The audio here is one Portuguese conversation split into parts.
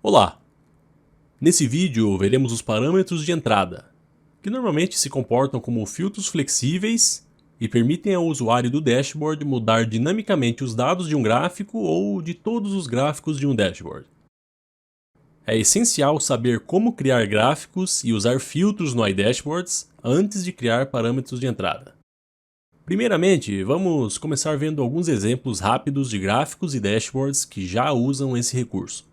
Olá! Nesse vídeo veremos os parâmetros de entrada, que normalmente se comportam como filtros flexíveis e permitem ao usuário do dashboard mudar dinamicamente os dados de um gráfico ou de todos os gráficos de um dashboard. É essencial saber como criar gráficos e usar filtros no iDashboards antes de criar parâmetros de entrada. Primeiramente, vamos começar vendo alguns exemplos rápidos de gráficos e dashboards que já usam esse recurso.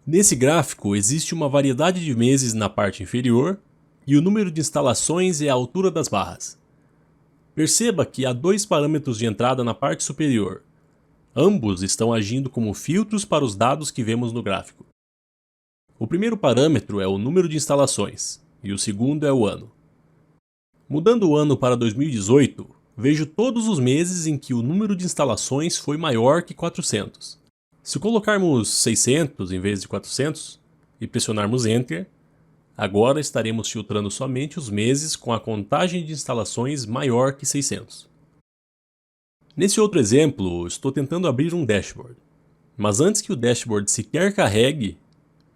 Nesse gráfico existe uma variedade de meses na parte inferior e o número de instalações é a altura das barras. Perceba que há dois parâmetros de entrada na parte superior. Ambos estão agindo como filtros para os dados que vemos no gráfico. O primeiro parâmetro é o número de instalações e o segundo é o ano. Mudando o ano para 2018, vejo todos os meses em que o número de instalações foi maior que 400. Se colocarmos 600 em vez de 400 e pressionarmos Enter, agora estaremos filtrando somente os meses com a contagem de instalações maior que 600. Nesse outro exemplo, estou tentando abrir um dashboard, mas antes que o dashboard sequer carregue,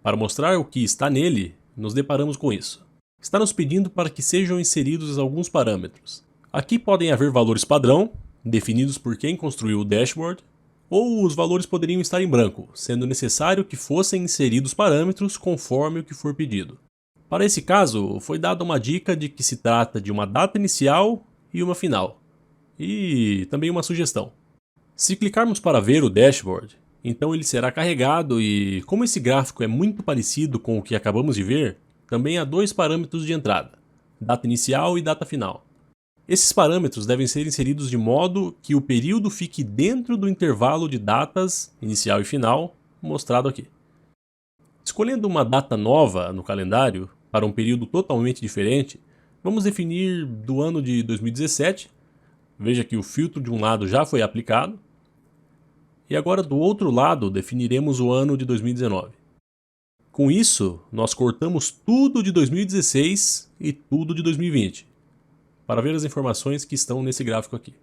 para mostrar o que está nele, nos deparamos com isso. Está nos pedindo para que sejam inseridos alguns parâmetros. Aqui podem haver valores padrão, definidos por quem construiu o dashboard, ou os valores poderiam estar em branco, sendo necessário que fossem inseridos parâmetros conforme o que for pedido. Para esse caso, foi dada uma dica de que se trata de uma data inicial e uma final, e também uma sugestão. Se clicarmos para ver o dashboard, então ele será carregado e, como esse gráfico é muito parecido com o que acabamos de ver, também há dois parâmetros de entrada, data inicial e data final. Esses parâmetros devem ser inseridos de modo que o período fique dentro do intervalo de datas inicial e final mostrado aqui. Escolhendo uma data nova no calendário para um período totalmente diferente, vamos definir do ano de 2017. Veja que o filtro de um lado já foi aplicado. E agora do outro lado definiremos o ano de 2019. Com isso, nós cortamos tudo de 2016 e tudo de 2020, para ver as informações que estão nesse gráfico aqui.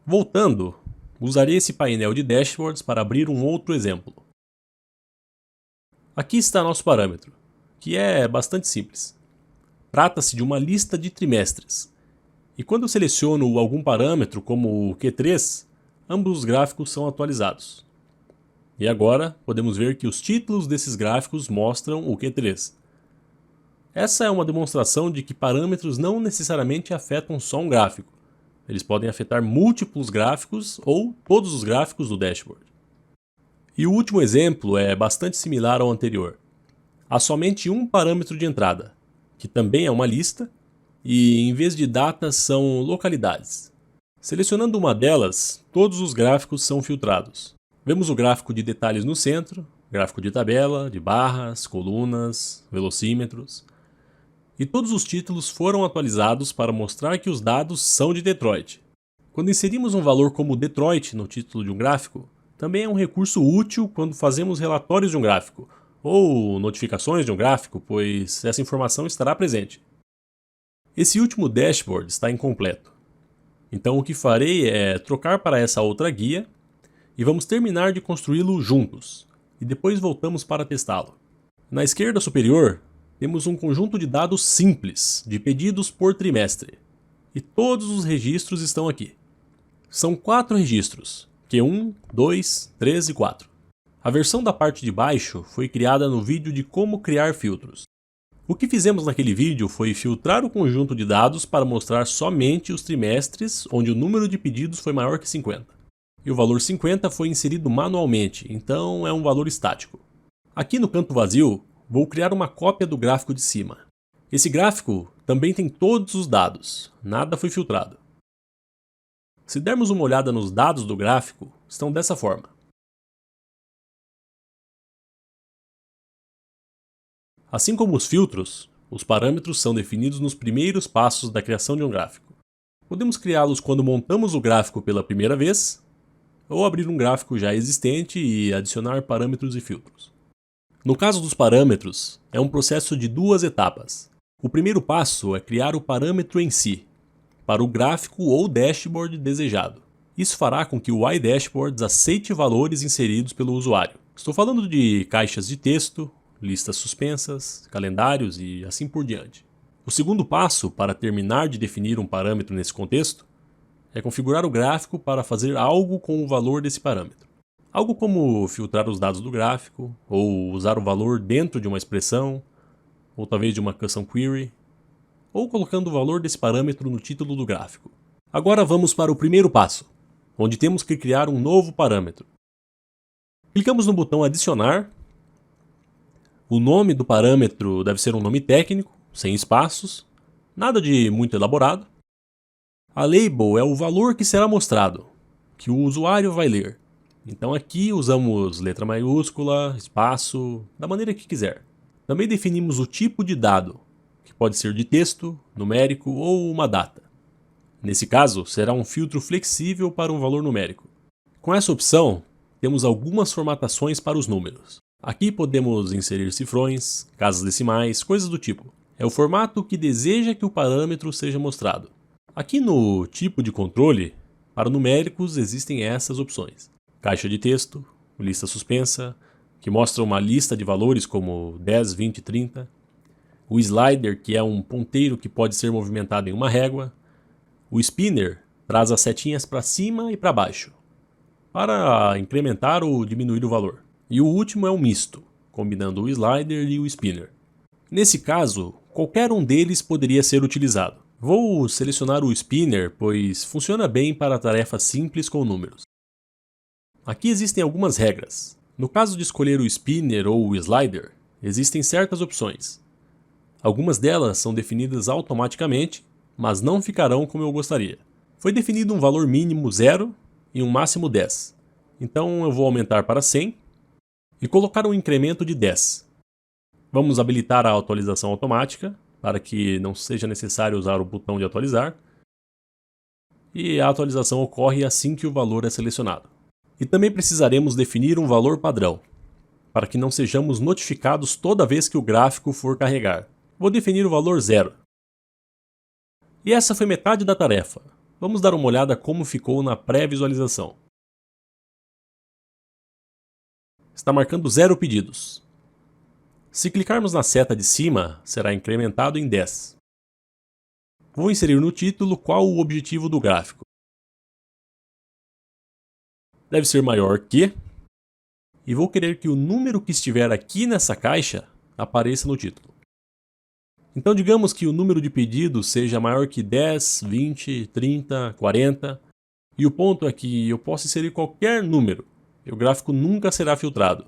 Voltando, usarei esse painel de dashboards para abrir um outro exemplo. Aqui está nosso parâmetro, que é bastante simples. Trata-se de uma lista de trimestres. E quando eu seleciono algum parâmetro, como o Q3, ambos os gráficos são atualizados. E agora podemos ver que os títulos desses gráficos mostram o Q3. Essa é uma demonstração de que parâmetros não necessariamente afetam só um gráfico. Eles podem afetar múltiplos gráficos ou todos os gráficos do dashboard. E o último exemplo é bastante similar ao anterior. Há somente um parâmetro de entrada, que também é uma lista, e em vez de datas são localidades. Selecionando uma delas, todos os gráficos são filtrados. Vemos o gráfico de detalhes no centro, gráfico de tabela, de barras, colunas, velocímetros. E todos os títulos foram atualizados para mostrar que os dados são de Detroit. Quando inserimos um valor como Detroit no título de um gráfico, também é um recurso útil quando fazemos relatórios de um gráfico, ou notificações de um gráfico, pois essa informação estará presente. Esse último dashboard está incompleto. Então o que farei é trocar para essa outra guia e vamos terminar de construí-lo juntos, e depois voltamos para testá-lo. Na esquerda superior, temos um conjunto de dados simples, de pedidos por trimestre, e todos os registros estão aqui. São 4 registros, Q1, 2, 3 e 4. A versão da parte de baixo foi criada no vídeo de como criar filtros. O que fizemos naquele vídeo foi filtrar o conjunto de dados para mostrar somente os trimestres onde o número de pedidos foi maior que 50. E o valor 50 foi inserido manualmente, então é um valor estático. Aqui no canto vazio, vou criar uma cópia do gráfico de cima. Esse gráfico também tem todos os dados, nada foi filtrado. Se dermos uma olhada nos dados do gráfico, estão dessa forma. Assim como os filtros, os parâmetros são definidos nos primeiros passos da criação de um gráfico. Podemos criá-los quando montamos o gráfico pela primeira vez, ou abrir um gráfico já existente e adicionar parâmetros e filtros. No caso dos parâmetros, é um processo de 2 etapas. O primeiro passo é criar o parâmetro em si, para o gráfico ou dashboard desejado. Isso fará com que o iDashboards aceite valores inseridos pelo usuário. Estou falando de caixas de texto, listas suspensas, calendários e assim por diante. O segundo passo para terminar de definir um parâmetro nesse contexto é configurar o gráfico para fazer algo com o valor desse parâmetro. Algo como filtrar os dados do gráfico, ou usar o valor dentro de uma expressão, ou talvez de uma custom query, ou colocando o valor desse parâmetro no título do gráfico. Agora vamos para o primeiro passo, onde temos que criar um novo parâmetro. Clicamos no botão adicionar. O nome do parâmetro deve ser um nome técnico, sem espaços, nada de muito elaborado. A label é o valor que será mostrado, que o usuário vai ler. Então aqui usamos letra maiúscula, espaço, da maneira que quiser. Também definimos o tipo de dado, que pode ser de texto, numérico ou uma data. Nesse caso, será um filtro flexível para um valor numérico. Com essa opção, temos algumas formatações para os números. Aqui podemos inserir cifrões, casas decimais, coisas do tipo. É o formato que deseja que o parâmetro seja mostrado. Aqui no tipo de controle, para numéricos existem essas opções. Caixa de texto, lista suspensa, que mostra uma lista de valores como 10, 20, 30. O slider, que é um ponteiro que pode ser movimentado em uma régua. O spinner traz as setinhas para cima e para baixo, para incrementar ou diminuir o valor. E o último é o misto, combinando o slider e o spinner. Nesse caso, qualquer um deles poderia ser utilizado. Vou selecionar o spinner, pois funciona bem para tarefas simples com números. Aqui existem algumas regras. No caso de escolher o spinner ou o slider, existem certas opções. Algumas delas são definidas automaticamente, mas não ficarão como eu gostaria. Foi definido um valor mínimo 0 e um máximo 10. Então eu vou aumentar para 100 e colocar um incremento de 10. Vamos habilitar a atualização automática, para que não seja necessário usar o botão de atualizar. E a atualização ocorre assim que o valor é selecionado. E também precisaremos definir um valor padrão, para que não sejamos notificados toda vez que o gráfico for carregar. Vou definir o valor 0. E essa foi metade da tarefa. Vamos dar uma olhada como ficou na pré-visualização. Está marcando 0 pedidos. Se clicarmos na seta de cima, será incrementado em 10. Vou inserir no título qual o objetivo do gráfico. Deve ser maior que, e vou querer que o número que estiver aqui nessa caixa apareça no título. Então digamos que o número de pedidos seja maior que 10, 20, 30, 40, e o ponto é que eu posso inserir qualquer número, e o gráfico nunca será filtrado.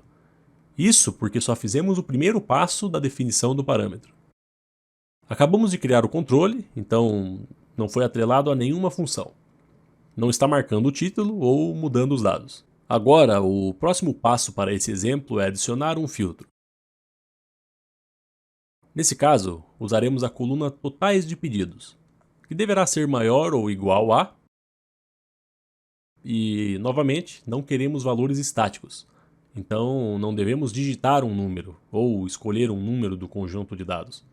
Isso porque só fizemos o primeiro passo da definição do parâmetro. Acabamos de criar o controle, então não foi atrelado a nenhuma função. Não está marcando o título ou mudando os dados. Agora, o próximo passo para esse exemplo é adicionar um filtro. Nesse caso, usaremos a coluna totais de pedidos, que deverá ser maior ou igual a... E, novamente, não queremos valores estáticos. Então, não devemos digitar um número ou escolher um número do conjunto de dados.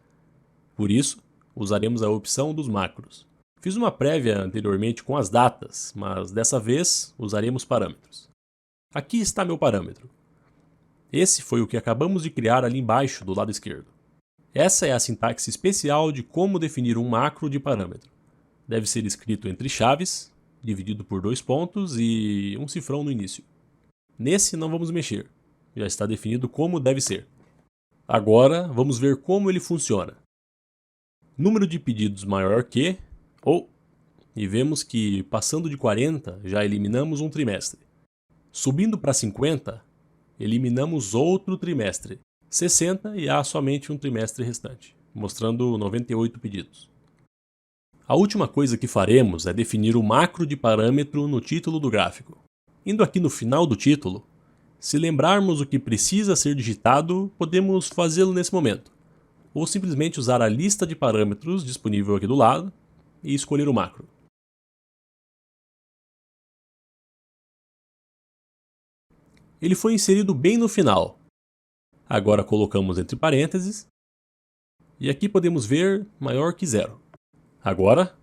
Por isso, usaremos a opção dos macros. Fiz uma prévia anteriormente com as datas, mas dessa vez usaremos parâmetros. Aqui está meu parâmetro. Esse foi o que acabamos de criar ali embaixo do lado esquerdo. Essa é a sintaxe especial de como definir um macro de parâmetro. Deve ser escrito entre chaves, dividido por 2 pontos e um cifrão no início. Nesse não vamos mexer, já está definido como deve ser. Agora vamos ver como ele funciona. Número de pedidos maior que, e vemos que passando de 40 já eliminamos um trimestre. Subindo para 50, eliminamos outro trimestre. 60 e há somente um trimestre restante, mostrando 98 pedidos. A última coisa que faremos é definir o macro de parâmetro no título do gráfico. Indo aqui no final do título, se lembrarmos o que precisa ser digitado, podemos fazê-lo nesse momento, ou simplesmente usar a lista de parâmetros disponível aqui do lado e escolher o macro. Ele foi inserido bem no final. Agora colocamos entre parênteses, e aqui podemos ver maior que 0. Agora,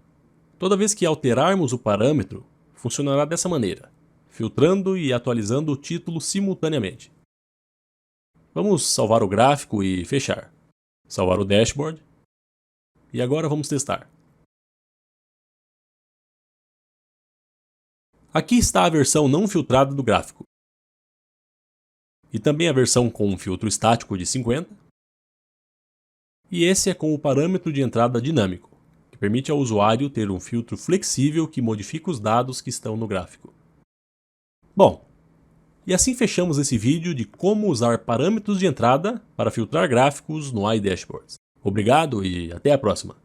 toda vez que alterarmos o parâmetro, funcionará dessa maneira, filtrando e atualizando o título simultaneamente. Vamos salvar o gráfico e fechar. Salvar o dashboard. E agora vamos testar. Aqui está a versão não filtrada do gráfico. E também a versão com um filtro estático de 50. E esse é com o parâmetro de entrada dinâmico, que permite ao usuário ter um filtro flexível que modifica os dados que estão no gráfico. Bom, e assim fechamos esse vídeo de como usar parâmetros de entrada para filtrar gráficos no iDashboard. Obrigado e até a próxima!